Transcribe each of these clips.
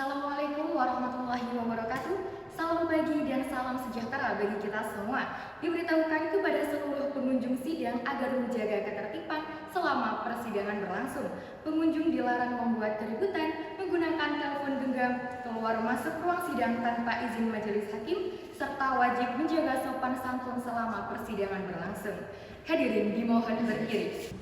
Assalamualaikum warahmatullahi wabarakatuh. Salam pagi dan salam sejahtera bagi kita semua. Diberitahukan kepada seluruh pengunjung sidang agar menjaga ketertiban selama persidangan berlangsung. Pengunjung dilarang membuat keributan, menggunakan telepon genggam, keluar masuk ruang sidang tanpa izin majelis hakim, serta wajib menjaga sopan santun selama persidangan berlangsung. Hadirin dimohon berdiri.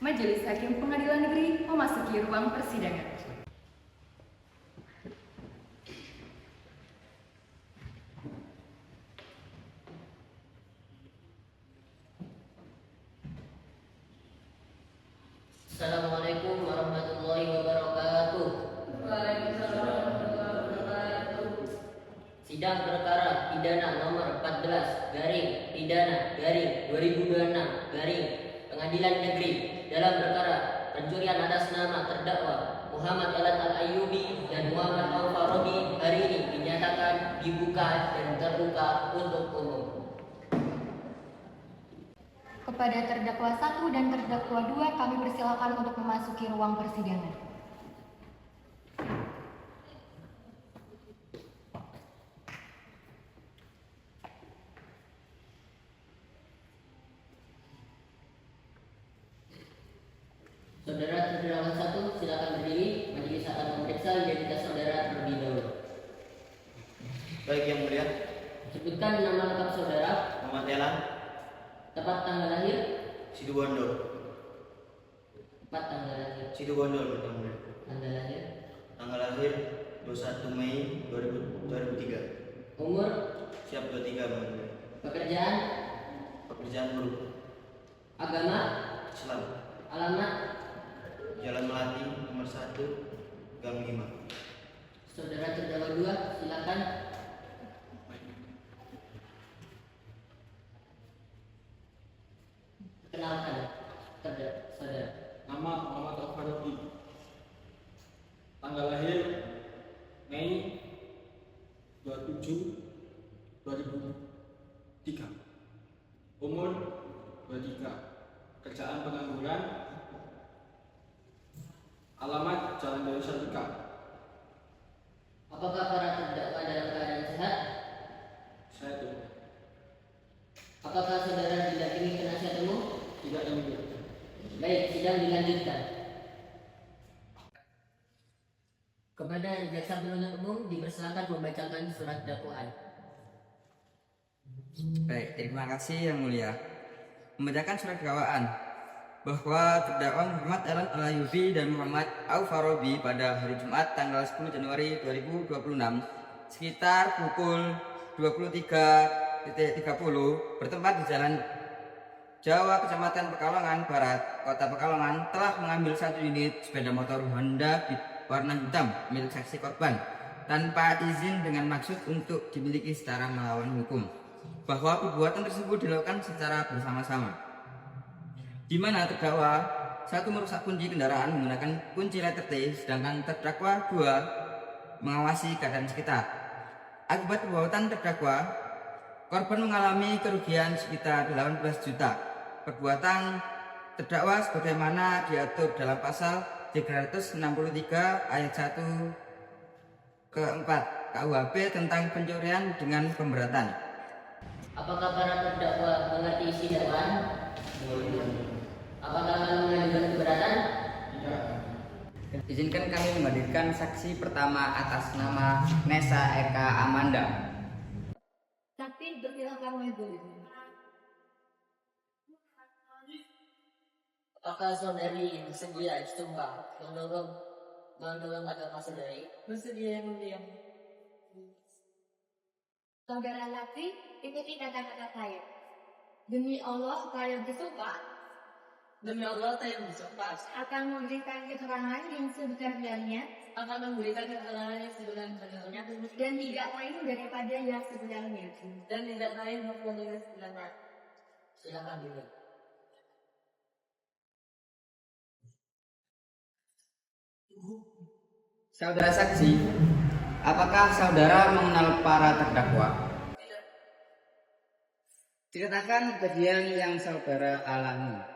Majelis Hakim Pengadilan Negeri memasuki ruang persidangan. Assalamualaikum warahmatullahi wabarakatuh. Waalaikumsalam warahmatullahi wabarakatuh. Sidang perkara pidana nomor 14 garing pidana garing 2026 garing Pengadilan Negeri dalam perkara pencurian atas nama terdakwa Muhammad Elan Al-Ayyubi dan Muhammad Al-Farabi hari ini dinyatakan dibuka dan terbuka untuk umum. Kepada terdakwa 1 dan terdakwa 2 kami persilakan untuk memasuki ruang persidangan. Saudara terdakwa 1 silakan berdiri. Majelis akan memeriksa identitas saudara terlebih dahulu. Baik yang mulia, Sebutkan nama lengkap saudara, Muhammad Elan, tepat tanggal lahir, Situbondo, tepat tanggal lahir, Situbondo yang mulia. tanggal lahir, Tanggal lahir 21 Mei 2003. umur, Siap 23 yang mulia. pekerjaan, Pekerjaan buruh, agama, Islam, alamat. Jalan Melati nomor 1, Gang 5. Saudara terdakwa 2 silakan. Kenalkan saudara. Nama Muhammad Al-Farabi. Tanggal lahir Mei 27 2003. Umur 23. Kerjaan pengangguran. Alamat Jalan Dewi Sartika. Apakah para terdakwa dalam keadaan sehat? Saya tuh Apakah saudara didampingi penasihat umum? tidak yang mulia. Baik, sidang dilanjutkan. Kepada jaksa penuntut umum dipersilakan membacakan surat dakwaan. Baik, terima kasih yang mulia. Membacakan surat dakwaan bahwa terdakwa Muhammad Elan Al-Ayyubi dan Muhammad Al-Farabi pada hari Jumat tanggal 10 Januari 2026 sekitar pukul 23.30 bertempat di Jalan Jawa, Kecamatan Pekalongan Barat, Kota Pekalongan telah mengambil satu unit sepeda motor Honda Beat warna hitam milik saksi korban tanpa izin dengan maksud untuk dimiliki secara melawan hukum, bahwa perbuatan tersebut dilakukan secara bersama-sama, di mana terdakwa 1 merusak kunci kendaraan menggunakan kunci letter T, sedangkan terdakwa 2 mengawasi keadaan sekitar. Akibat perbuatan terdakwa, korban mengalami kerugian sekitar 18 juta. Perbuatan terdakwa sebagaimana diatur dalam pasal 363 ayat 1 ke 4 KUHP tentang pencurian dengan pemberatan. Apakah para terdakwa mengerti isi dakwaan? Apakah akan mengajukan keberatan? Izinkan kami menghadirkan saksi pertama atas nama Nesa Eka Amanda. Tapi bersilakan dulu. Apakah saudari bersedia disumpah mendorong agama saudari? Bersedia yang mulia. Saudara Lati, ikuti kata-kata saya. Demi Allah, saya bersumpah Demi Allah saya bersumpah akan memberikan keterangan yang sebenarnya akan memberikan keterangan yang sebenarnya dan tidak lain daripada yang sebenarnya. dan tidak lain maupun yang sebenarnya. Silakan dulu. Saudara saksi, apakah saudara mengenal para terdakwa? Ceritakan kejadian yang saudara alami.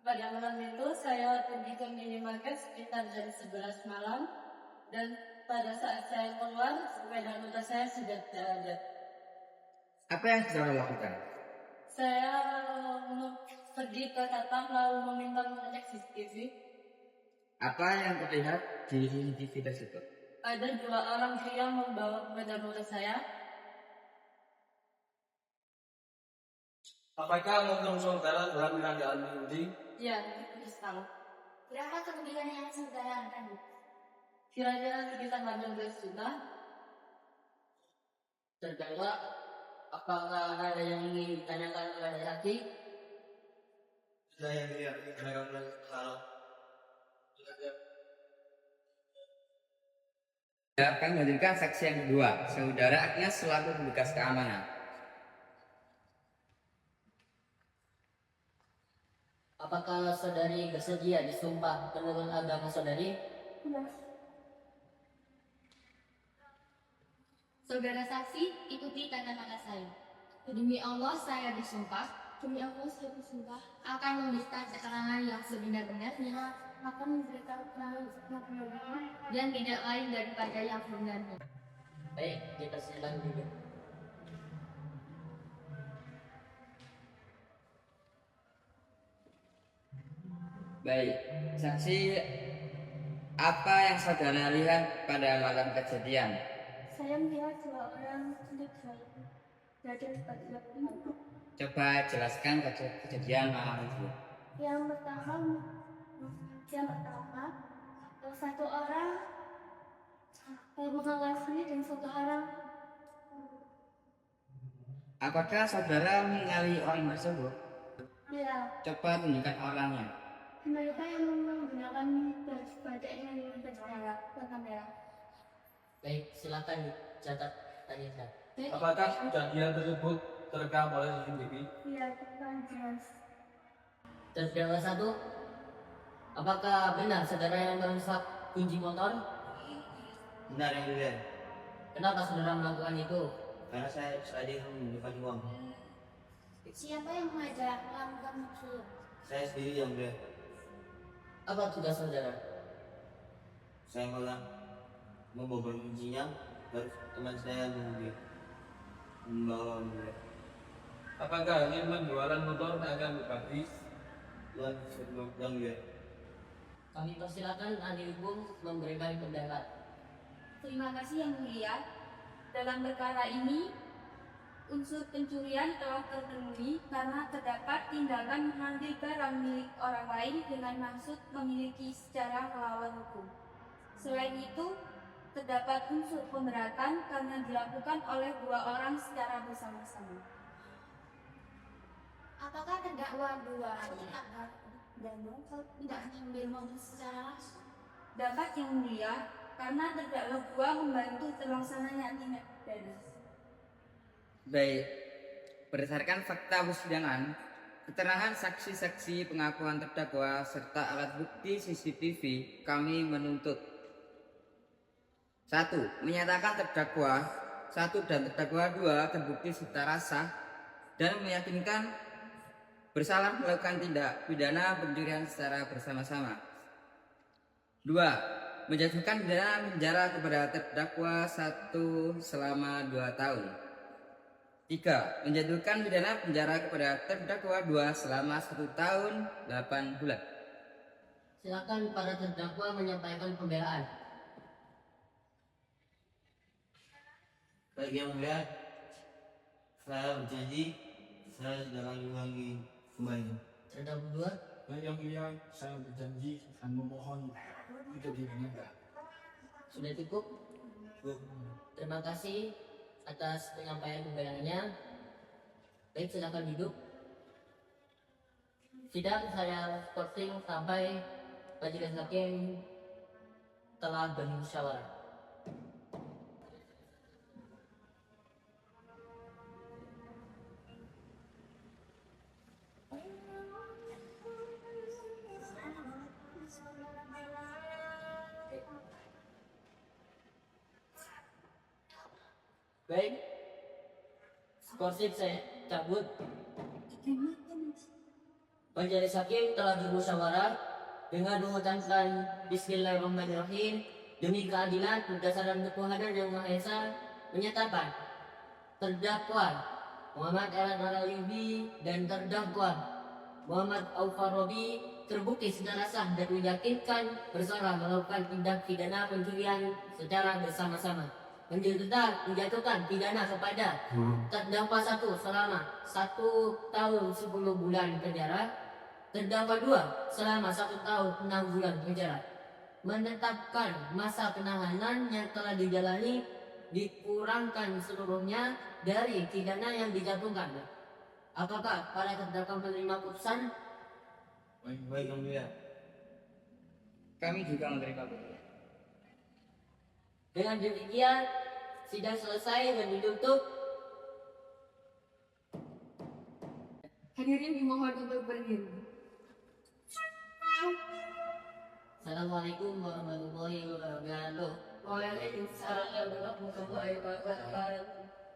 Pada malam itu saya pergi ke minimarket sekitar jam 11 malam dan pada saat saya keluar sepeda motor saya sudah tidak ada. Apa yang saudara lakukan? Saya pergi ke satpam lalu meminta mengecek CCTV. Apa yang terlihat di CCTV tersebut? Ada 2 orang pria membawa sepeda motor saya. Apakah motor saudara dalam keadaan mengudi? Ya, itu tahu. Berapa kerugian yang saudara alami? Kira-kira sekitar 18 juta. Terdakwa, apakah ada yang ingin ditanyakan kepada saksi? Sudah yang mulia, mereka salah. Akan menghadirkan saksi yang kedua, saudara Agnes selaku petugas keamanan. Apakah saudari bersedia disumpah menurut agama saudari? Saudara saksi, ikuti tanda tangan saya. Demi Allah saya bersumpah. Demi Allah saya bersumpah. Akan memberikan keterangan yang sebenar-benarnya. Akan memberikan keterangan yang sebenar-benarnya. Dan tidak lain daripada yang sebenarnya. Baik, dipersilakan duduk. Baik, saksi, apa yang saudara lihat pada malam kejadian? Saya melihat 2 orang berada di pagi. Coba jelaskan kejadian malam itu. Yang pertama, satu orang mengawasi dan satu orang. Apakah saudara mengenali orang tersebut? Ya, Coba tunjukkan orangnya. mereka yang menggunakan baju batik yang berwarna merah. Baik, silakan dicatat tanya. Apakah kejadian tersebut terekam oleh CCTV? Ya, bukan jelas. Terdakwa 1, apakah benar saudara yang merusak kunci motor? Benar yang mulia, Kenapa saudara melakukan itu? karena saya tadi menunjukkan uang. Siapa yang mengajak melakukan itu? Saya sendiri yang mulia. Apa tugas saudara? Saya malah membobol kuncinya, terus teman saya membawa mulia. Apakah ingin penjualan motor akan berbagi? Tuhan sebelum yang mulia. Kami persilakan ahli hukum memberikan pendapat. Terima kasih yang mulia. Dalam perkara ini, unsur pencurian telah terpenuhi karena terdapat tindakan mengambil barang milik orang lain dengan maksud memiliki secara melawan hukum. Selain itu, terdapat unsur pemberatan karena dilakukan oleh 2 orang secara bersama-sama. Apakah terdakwa 2 dan tidak mengambil mobil secara langsung? Dapat yang mulia, karena terdakwa 2 membantu terlaksananya tindak pidana. Baik, berdasarkan fakta persidangan, keterangan saksi-saksi, pengakuan terdakwa, serta alat bukti CCTV, kami menuntut 1. Menyatakan terdakwa 1 dan terdakwa 2 terbukti secara sah dan meyakinkan bersalah melakukan tindak pidana pencurian secara bersama-sama. 2. Menjatuhkan pidana penjara kepada terdakwa 1 selama 2 tahun. 3. Menjatuhkan pidana penjara kepada terdakwa 2 selama 1 tahun 8 bulan. Silakan para terdakwa menyampaikan pembelaan. Baik yang mulia, saya berjanji saya tidak akan mengulangi kembali. Terdakwa 2, Baik yang mulia, saya berjanji akan memohon untuk dibenarkan. sudah cukup. Terima kasih atas penyampaian pembelaannya. Baik, silakan duduk. Sidang saya posting sampai majelis hakim telah bermusyawarah. Baik, skorsip saya cabut. Majelis Hakim telah bermusyawarah dengan mengucapkan Bismillahirrahmanirrahim demi keadilan berdasarkan ketuhanan yang Maha Esa, menyatakan terdakwa Muhammad Elan Al-Ayubi dan terdakwa Muhammad Aufar Robi terbukti secara sah dan meyakinkan bersalah melakukan tindak pidana pencurian secara bersama-sama. Menjatuhkan pidana kepada terdakwa 1 selama 1 tahun 10 bulan penjara, terdakwa 2 selama 1 tahun 6 bulan penjara. Menetapkan masa penahanan yang telah dijalani dikurangkan seluruhnya dari pidana yang dijatuhkan. Apakah para terdakwa menerima putusan? Baik, Yang Mulia. Kami juga menerima putusan. Dengan demikian, sidang selesai dan ditutup. Hadirin dimohon untuk berdiri. Assalamualaikum warahmatullahi wabarakatuh. Waalaikumsalam warahmatullahi wabarakatuh.